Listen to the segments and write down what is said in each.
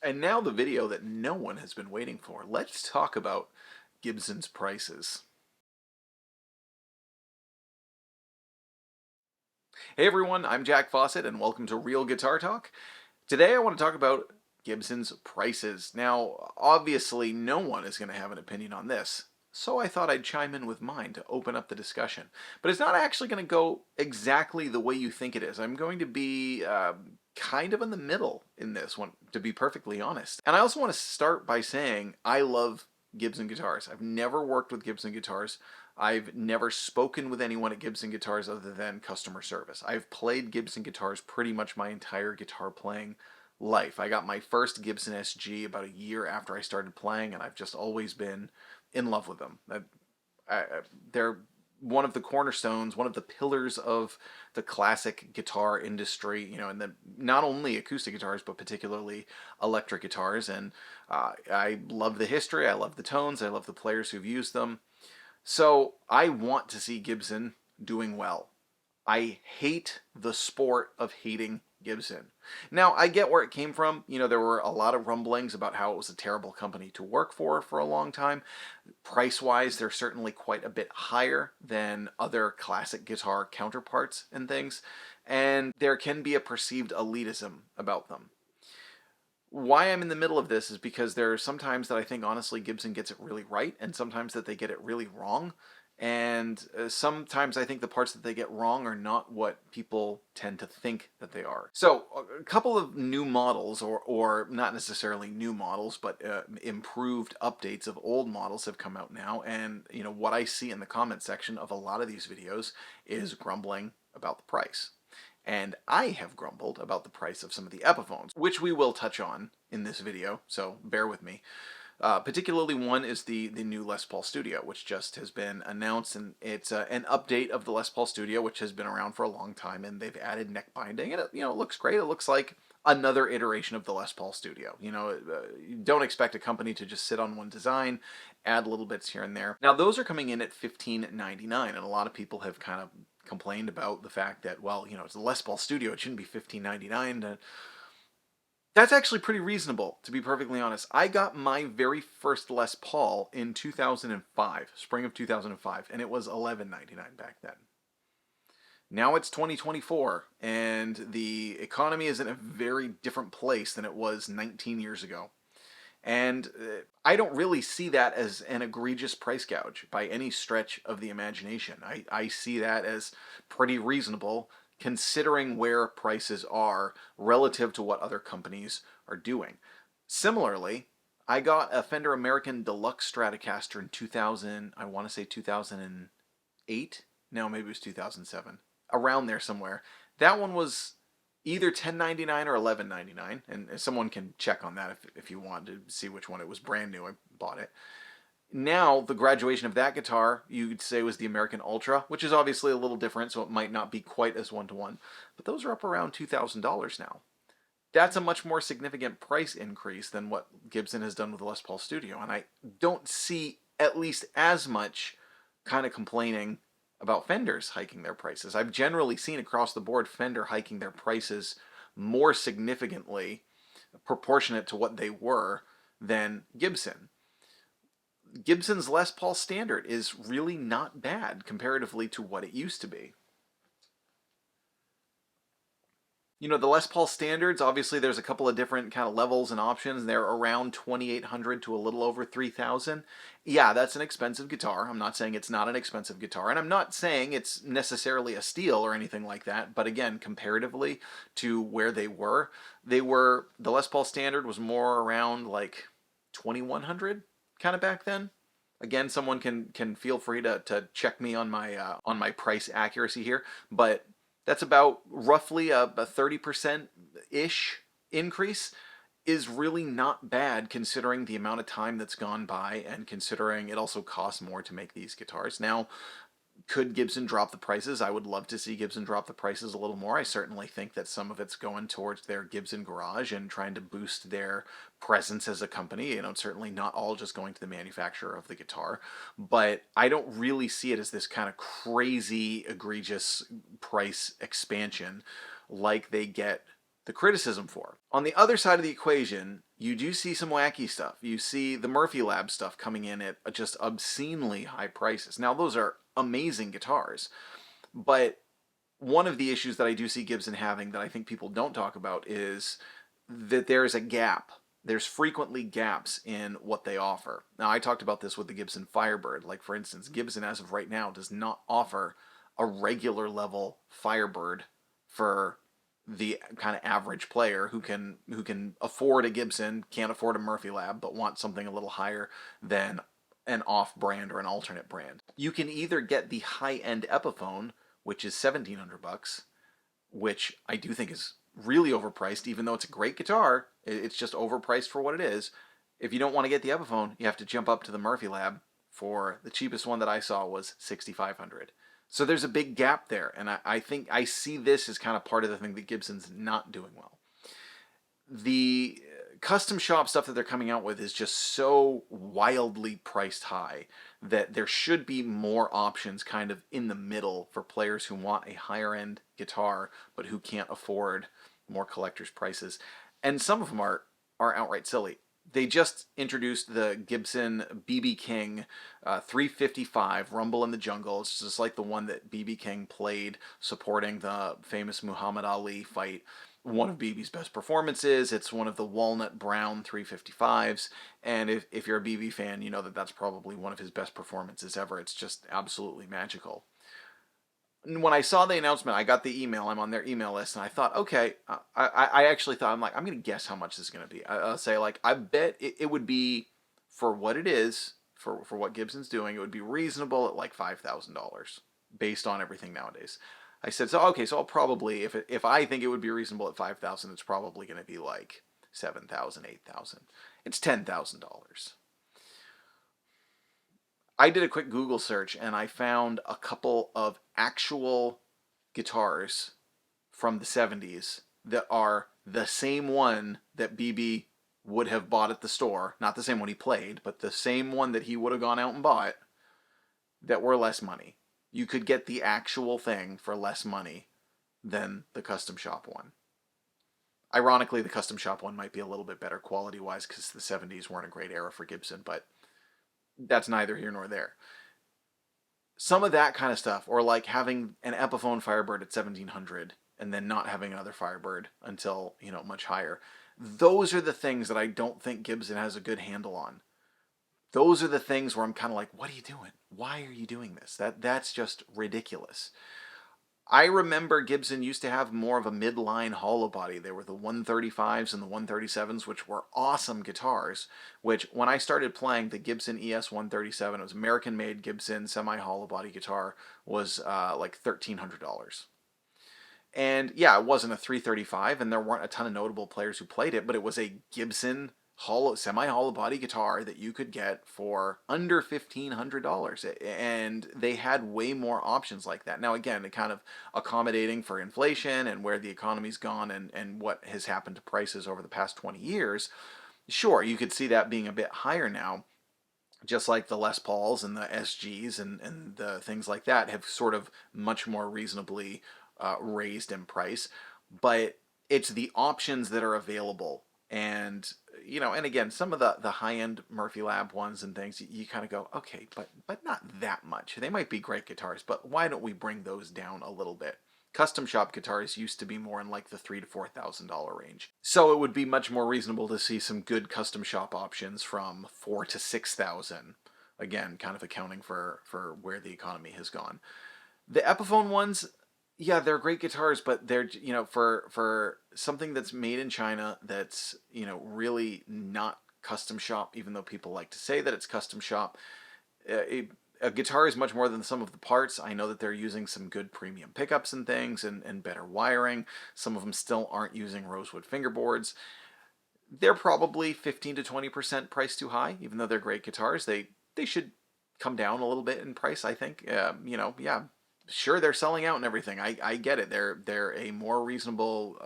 And now the video that no one has been waiting for. Let's talk about Gibson's prices. Hey everyone, I'm Jack Fossett and welcome to Real Guitar Talk. Today I want to talk about Gibson's prices. Now, obviously no one is going to have an opinion on this, so I thought I'd chime in with mine to open up the discussion. But it's not actually going to go exactly the way you think it is. I'm going to be kind of in the middle in this one, to be perfectly honest. And I also want to start by saying I love Gibson guitars. I've never worked with Gibson guitars. I've never spoken with anyone at Gibson Guitars other than customer service. I've played Gibson guitars pretty much my entire guitar playing life. I got my first Gibson SG about a year after I started playing, and I've just always been in love with them. They're one of the cornerstones, one of the pillars of the classic guitar industry, and then not only acoustic guitars, but particularly electric guitars. And I love the history, I love the tones, I love the players who've used them. So I want to see Gibson doing well. I hate the sport of hating Gibson. Now, I get where it came from. There were a lot of rumblings about how it was a terrible company to work for a long time. Price-wise, they're certainly quite a bit higher than other classic guitar counterparts and things, and there can be a perceived elitism about them. Why I'm in the middle of this is because there are sometimes that I think honestly Gibson gets it really right, and sometimes that they get it really wrong. And sometimes I think the parts that they get wrong are not what people tend to think that they are. So a couple of new models, or not necessarily new models, but improved updates of old models have come out now. And what I see in the comment section of a lot of these videos is grumbling about the price. And I have grumbled about the price of some of the Epiphones, which we will touch on in this video, so bear with me. Particularly one is the new Les Paul Studio, which just has been announced, and it's an update of the Les Paul Studio, which has been around for a long time, and they've added neck binding, and it looks great. It looks like another iteration of the Les Paul Studio. You don't expect a company to just sit on one design, add little bits here and there. Now those are coming in at $15.99, and a lot of people have kind of complained about the fact that, well, it's a Les Paul Studio, it shouldn't be $15.99. That's actually pretty reasonable, to be perfectly honest. I got my very first Les Paul in 2005, spring of 2005, and it was $11.99 back then. Now it's 2024, and the economy is in a very different place than it was 19 years ago. And I don't really see that as an egregious price gouge by any stretch of the imagination. I see that as pretty reasonable considering where prices are relative to what other companies are doing. Similarly, I got a Fender American Deluxe Stratocaster in 2000, I want to say 2008? No, maybe it was 2007. Around there somewhere. That one was either $10.99 or $11.99, and someone can check on that if you want to see which one. It was brand new. I bought it. Now, the graduation of that guitar, you'd say, was the American Ultra, which is obviously a little different, so it might not be quite as one-to-one. But those are up around $2,000 now. That's a much more significant price increase than what Gibson has done with the Les Paul Studio, and I don't see at least as much kind of complaining about Fenders hiking their prices. I've generally seen across the board Fender hiking their prices more significantly proportionate to what they were than Gibson. Gibson's Les Paul Standard is really not bad comparatively to what it used to be. The Les Paul Standards, obviously there's a couple of different kind of levels and options. They're around $2,800 to a little over $3,000. Yeah, that's an expensive guitar. I'm not saying it's not an expensive guitar, and I'm not saying it's necessarily a steal or anything like that, but again, comparatively to where the Les Paul Standard was more around like $2,100 kind of back then. Again, someone can feel free to check me on my price accuracy here, but that's about roughly a 30%-ish increase is really not bad considering the amount of time that's gone by and considering it also costs more to make these guitars. Now, could Gibson drop the prices? I would love to see Gibson drop the prices a little more. I certainly think that some of it's going towards their Gibson garage and trying to boost their presence as a company. Certainly not all just going to the manufacturer of the guitar, but I don't really see it as this kind of crazy, egregious price expansion like they get the criticism for. On the other side of the equation, you do see some wacky stuff. You see the Murphy Lab stuff coming in at just obscenely high prices. Now, those are amazing guitars, but one of the issues that I do see Gibson having that I think people don't talk about is that there's a gap. There's frequently gaps in what they offer. Now, I talked about this with the Gibson Firebird. Like, for instance, Gibson, as of right now, does not offer a regular level Firebird for the kind of average player who can afford a Gibson, can't afford a Murphy Lab, but wants something a little higher than an off-brand or an alternate brand. You can either get the high-end Epiphone, which is $1,700, which I do think is really overpriced, even though it's a great guitar. It's just overpriced for what it is. If you don't want to get the Epiphone, you have to jump up to the Murphy Lab. For the cheapest one that I saw was $6,500. So there's a big gap there, and I think I see this as kind of part of the thing that Gibson's not doing well. The custom shop stuff that they're coming out with is just so wildly priced high that there should be more options kind of in the middle for players who want a higher end guitar but who can't afford more collector's prices. And some of them are outright silly. They just introduced the Gibson BB King 355 Rumble in the Jungle. It's just like the one that BB King played supporting the famous Muhammad Ali fight. One of BB's best performances. It's one of the walnut brown 355s. And if you're a BB fan, you know that that's probably one of his best performances ever. It's just absolutely magical. When I saw the announcement, I got the email. I'm on their email list, and I thought, okay, I actually thought, I'm going to guess how much this is going to be. I'll say, like, I bet it would be, for what it is, for what Gibson's doing, it would be reasonable at like $5,000, based on everything nowadays. I said, so okay, so I'll probably, if I think it would be reasonable at $5,000, it's probably going to be like $7,000, $8,000. It's $10,000. I did a quick Google search and I found a couple of actual guitars from the 70s that are the same one that BB would have bought at the store. Not the same one he played, but the same one that he would have gone out and bought that were less money. You could get the actual thing for less money than the custom shop one. Ironically, the custom shop one might be a little bit better quality-wise because the 70s weren't a great era for Gibson, but that's neither here nor there. Some of that kind of stuff, or like having an Epiphone Firebird at $1,700 and then not having another Firebird until, much higher. Those are the things that I don't think Gibson has a good handle on. Those are the things where I'm kind of like, what are you doing? Why are you doing this? That's just ridiculous. I remember Gibson used to have more of a midline hollow body. There were the 135s and the 137s, which were awesome guitars, which when I started playing the Gibson ES 137, it was American-made Gibson semi-hollow body guitar, was like $1,300. And yeah, it wasn't a 335, and there weren't a ton of notable players who played it, but it was a Gibson semi-hollow body guitar that you could get for under $1,500, and they had way more options like that. Now again, it kind of accommodating for inflation and where the economy's gone and what has happened to prices over the past 20 years. Sure, you could see that being a bit higher now, just like the Les Pauls and the SGs and the things like that have sort of much more reasonably raised in price, but it's the options that are available. And, and again, some of the high-end Murphy Lab ones and things, you kind of go, okay, but not that much. They might be great guitars, but why don't we bring those down a little bit? Custom shop guitars used to be more in like the $3,000 to $4,000 range. So it would be much more reasonable to see some good custom shop options from $4,000 to $6,000. Again, kind of accounting for where the economy has gone. The Epiphone ones, yeah, they're great guitars, but they're, for something that's made in China that's, really not custom shop, even though people like to say that it's custom shop. A guitar is much more than the sum of the parts. I know that they're using some good premium pickups and things and better wiring. Some of them still aren't using rosewood fingerboards. They're probably 15 to 20% priced too high, even though they're great guitars. They should come down a little bit in price, I think. Yeah. Sure, they're selling out and everything. I get it. They're a more reasonable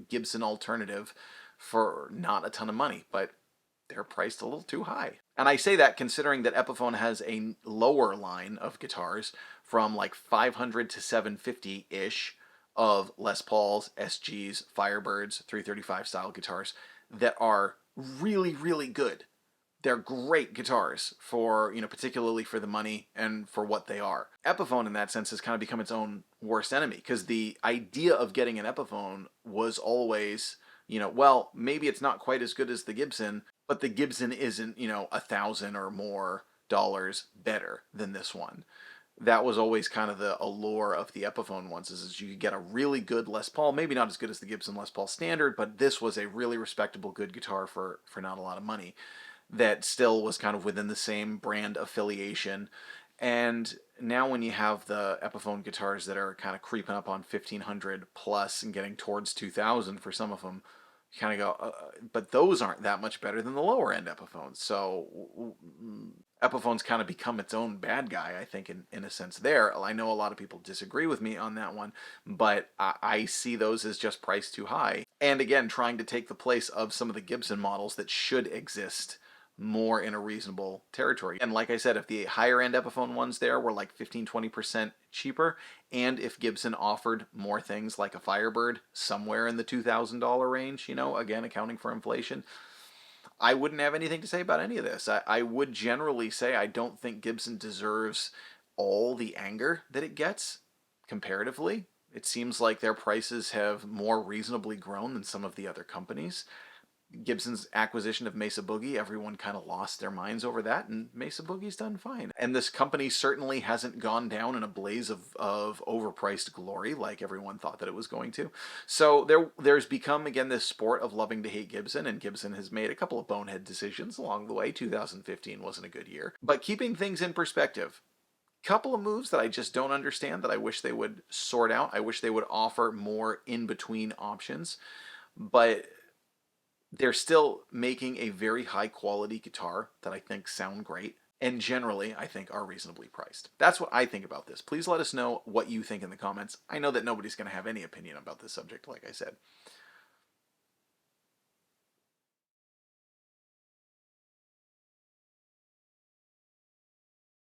Gibson alternative for not a ton of money, but they're priced a little too high. And I say that considering that Epiphone has a lower line of guitars from like $500 to $750-ish of Les Pauls, SGs, Firebirds, 335 style guitars that are really, really good. They're great guitars for, particularly for the money and for what they are. Epiphone, in that sense, has kind of become its own worst enemy because the idea of getting an Epiphone was always, well, maybe it's not quite as good as the Gibson, but the Gibson isn't, $1,000 or more dollars better than this one. That was always kind of the allure of the Epiphone ones, is you could get a really good Les Paul, maybe not as good as the Gibson Les Paul Standard, but this was a really respectable, good guitar for not a lot of money that still was kind of within the same brand affiliation. And now when you have the Epiphone guitars that are kind of creeping up on 1,500 plus and getting towards 2,000 for some of them, you kind of go, but those aren't that much better than the lower end Epiphones. So Epiphone's kind of become its own bad guy, I think, in a sense there. I know a lot of people disagree with me on that one, but I see those as just priced too high. And again, trying to take the place of some of the Gibson models that should exist more in a reasonable territory. And like I said, if the higher end Epiphone ones there were like 15-20% cheaper, and if Gibson offered more things like a Firebird somewhere in the $2,000 range, again, accounting for inflation, I wouldn't have anything to say about any of this. I would generally say I don't think Gibson deserves all the anger that it gets comparatively. It seems like their prices have more reasonably grown than some of the other companies. Gibson's acquisition of Mesa Boogie, everyone kind of lost their minds over that, and Mesa Boogie's done fine. And this company certainly hasn't gone down in a blaze of overpriced glory like everyone thought that it was going to. So there's become, again, this sport of loving to hate Gibson, and Gibson has made a couple of bonehead decisions along the way. 2015 wasn't a good year. But keeping things in perspective, couple of moves that I just don't understand that I wish they would sort out. I wish they would offer more in-between options. But they're still making a very high quality guitar that I think sound great and generally I think are reasonably priced. That's what I think about this. Please let us know what you think in the comments. I know that nobody's going to have any opinion about this subject, like I said.